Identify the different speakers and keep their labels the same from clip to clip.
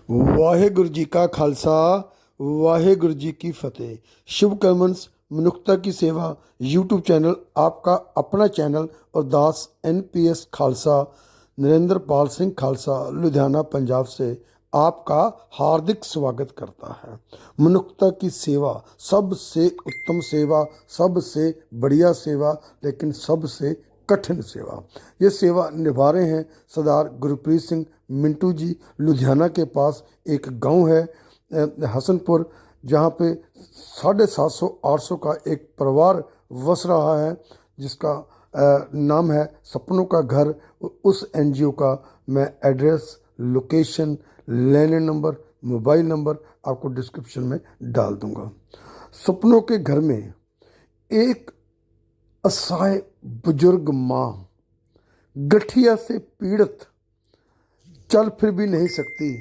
Speaker 1: वाहेगुरु जी का खालसा वाहेगुरु जी की फतेह। शुभ कर्मस मनुष्यता की सेवा यूट्यूब चैनल आपका अपना चैनल और दास एनपीएस खालसा नरेंद्र पाल सिंह खालसा लुधियाना पंजाब से आपका हार्दिक स्वागत करता है। मनुष्यता की सेवा सबसे उत्तम सेवा, सबसे बढ़िया सेवा, लेकिन सबसे कठिन सेवा। ये सेवा निभा रहे हैं सरदार गुरप्रीत सिंह मिंटू जी। लुधियाना के पास एक गांव है हसनपुर, जहाँ पे 750-800 का एक परिवार बस रहा है, जिसका नाम है सपनों का घर। उस एनजीओ का मैं एड्रेस, लोकेशन, लेने नंबर, मोबाइल नंबर आपको डिस्क्रिप्शन में डाल दूंगा। सपनों के घर में एक असहाय बुजुर्ग माँ, गठिया से पीड़ित, चल फिर भी नहीं सकती,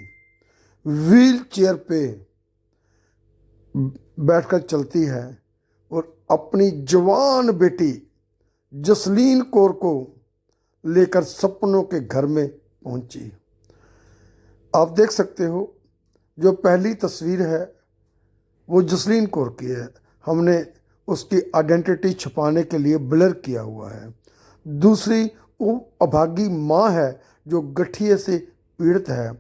Speaker 1: व्हील चेयर पे बैठकर चलती है और अपनी जवान बेटी जसलीन कौर को लेकर सपनों के घर में पहुंची। आप देख सकते हो, जो पहली तस्वीर है वो जसलीन कौर की है। हमने उसकी आइडेंटिटी छुपाने के लिए ब्लर किया हुआ है। दूसरी वो अभागी माँ है जो गठिए से पीड़ित है।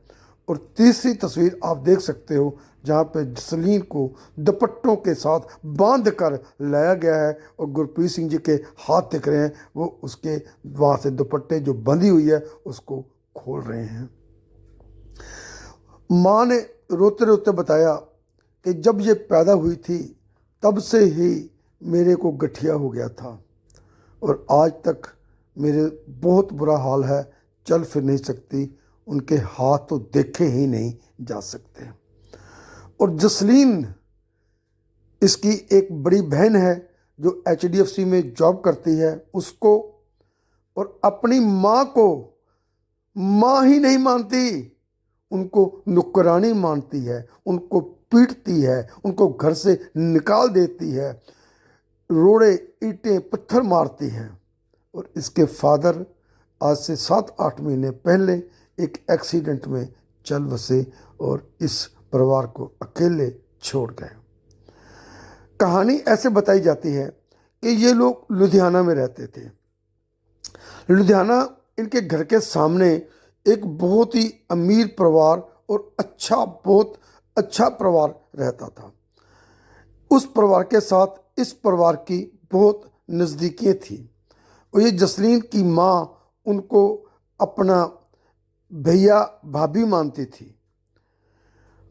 Speaker 1: और तीसरी तस्वीर आप देख सकते हो, जहाँ पे जसलीन को दुपट्टों के साथ बांध कर लाया गया है और गुरप्रीत सिंह जी के हाथ दिख रहे हैं, वो उसके वहाँ से दुपट्टे जो बंधी हुई है उसको खोल रहे हैं। माँ ने रोते रोते बताया कि जब ये पैदा हुई थी तब से ही मेरे को गठिया हो गया था और आज तक मेरे बहुत बुरा हाल है, चल फिर नहीं सकती, उनके हाथ तो देखे ही नहीं जा सकते। और जसलीन, इसकी एक बड़ी बहन है जो एचडीएफसी में जॉब करती है, उसको और अपनी माँ को माँ ही नहीं मानती, उनको नुकरानी मानती है, उनको पीटती है, उनको घर से निकाल देती है, रोड़े ईंटें पत्थर मारती है। और इसके फादर आज से 7-8 महीने पहले एक एक्सीडेंट में चल बसे और इस परिवार को अकेले छोड़ गए। कहानी ऐसे बताई जाती है कि ये लोग लुधियाना में रहते थे। लुधियाना, इनके घर के सामने एक बहुत ही अमीर परिवार और बहुत अच्छा परिवार रहता था। उस परिवार के साथ इस परिवार की बहुत नज़दीकियाँ थी और ये जसलीन की माँ उनको अपना भैया भाभी मानती थी।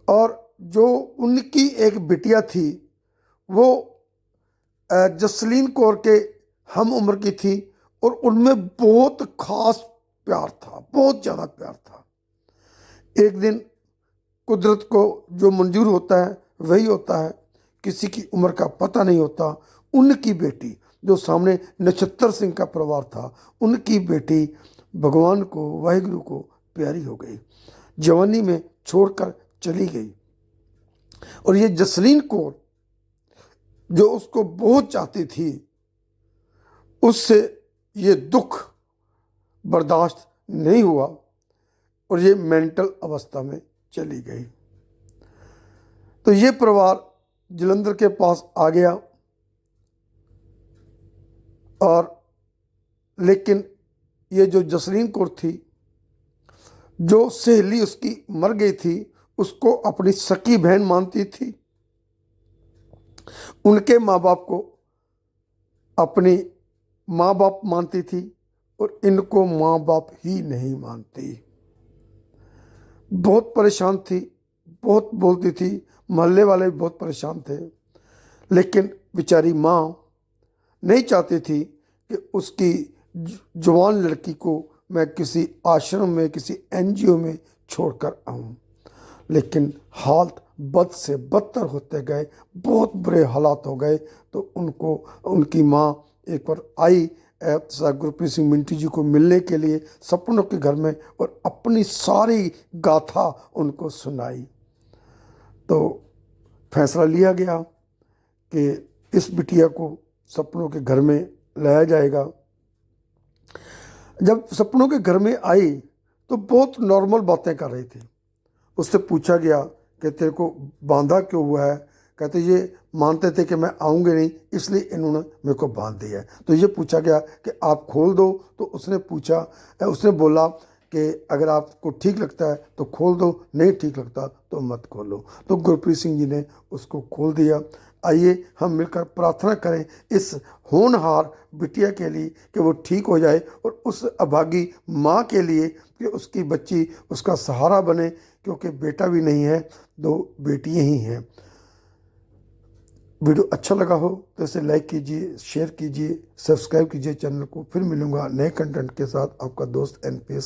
Speaker 1: और जो उनकी एक बिटिया थी वो जसलीन कौर के हम उम्र की थी और उनमें बहुत खास प्यार था, बहुत ज़्यादा प्यार था। एक दिन कुदरत को जो मंजूर होता है वही होता है, किसी की उम्र का पता नहीं होता। उनकी बेटी, जो सामने नक्षत्र सिंह का परिवार था, उनकी बेटी भगवान को, वाहिगुरु को प्यारी हो गई, जवानी में छोड़कर चली गई। और ये जसलीन कौर जो उसको बहुत चाहती थी, उससे ये दुख बर्दाश्त नहीं हुआ और ये मेंटल अवस्था में चली गई। तो ये परिवार जलंधर के पास आ गया और लेकिन ये जो जसलीन कौर थी, जो सहेली उसकी मर गई थी, उसको अपनी सकी बहन मानती थी। उनके माँ बाप को अपनी माँ बाप मानती थी और इनको माँ बाप ही नहीं मानती। बहुत परेशान थी, बहुत बोलती थी, मोहल्ले वाले भी बहुत परेशान थे। लेकिन बेचारी माँ नहीं चाहती थी कि उसकी जवान लड़की को मैं किसी आश्रम में, किसी एनजीओ में छोड़कर आऊं। लेकिन हालत बद से बदतर होते गए, बहुत बुरे हालात हो गए। तो उनकी माँ एक बार आई गुरप्रीत सिंह मिंटू जी को मिलने के लिए सपनों के घर में और अपनी सारी गाथा उनको सुनाई। तो फैसला लिया गया कि इस बिटिया को सपनों के घर में लाया जाएगा। जब सपनों के घर में आई तो बहुत नॉर्मल बातें कर रही थी। उससे पूछा गया कि तेरे को बांधा क्यों हुआ है। कहते ये मानते थे कि मैं आऊँगी नहीं, इसलिए इन्होंने मेरे को बांध दिया है। तो ये पूछा गया कि आप खोल दो, तो उसने बोला कि अगर आपको ठीक लगता है तो खोल दो, नहीं ठीक लगता तो मत खोलो। तो गुरप्रीत सिंह जी ने उसको खोल दिया। आइए हम मिलकर प्रार्थना करें इस होनहार बिटिया के लिए कि वो ठीक हो जाए, और उस अभागी माँ के लिए कि उसकी बच्ची उसका सहारा बने, क्योंकि बेटा भी नहीं है, दो बेटियां ही हैं। वीडियो अच्छा लगा हो तो इसे लाइक कीजिए, शेयर कीजिए, सब्सक्राइब कीजिए चैनल को। फिर मिलूंगा नए कंटेंट के साथ। आपका दोस्त NPS।